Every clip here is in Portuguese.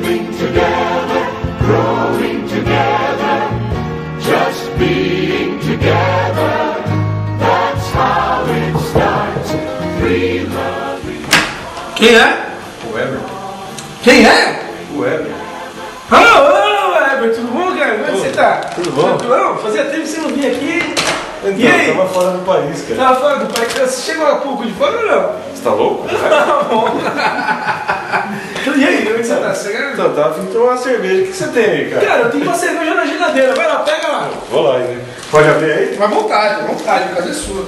living together, growing together, just being together. That's how it starts. Free loving. Quem é? O Ever. Quem é? O Ever. Alô, Eber, tudo bom, cara? Como é que você tá? Tudo bom? Não, fazia tempo que você não vinha aqui. Então, E aí? eu tava fora do país, cara. Tava fora do país. Você chegou há pouco de fora ou não? Você tá louco? Tá bom. E aí, onde você tá? Você Então, tava afim de tomar uma cerveja. O que você tem aí, cara? Cara, eu tenho uma cerveja na geladeira. Vai lá, pega lá. Vou lá, né? Pode abrir aí? À vontade, a casa é sua.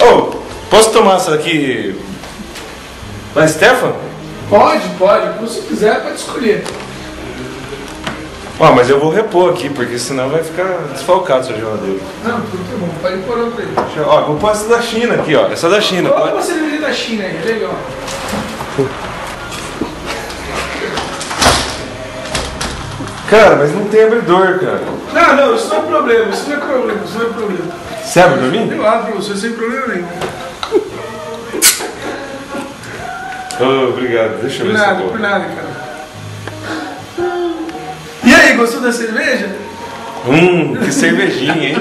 Ô, posso tomar essa aqui da Stefan? Pode. O que você quiser, pode escolher. Ó, mas eu vou repor aqui, porque senão vai ficar desfalcado essa geladeira. Não, tudo tá bom. Pode pôr outra aí. Ó, vou pôr essa da China aqui, ó. Essa da China. Olha uma cerveja da China aí, legal. Cara, mas não tem abridor, cara. Não, isso não é problema, isso não é problema. Você abre pra mim? Eu abro pra você sem problema nenhum. Oh, obrigado. Deixa eu ver se eu vou. Por nada, cara. E aí, gostou da cerveja? Que cervejinha, hein?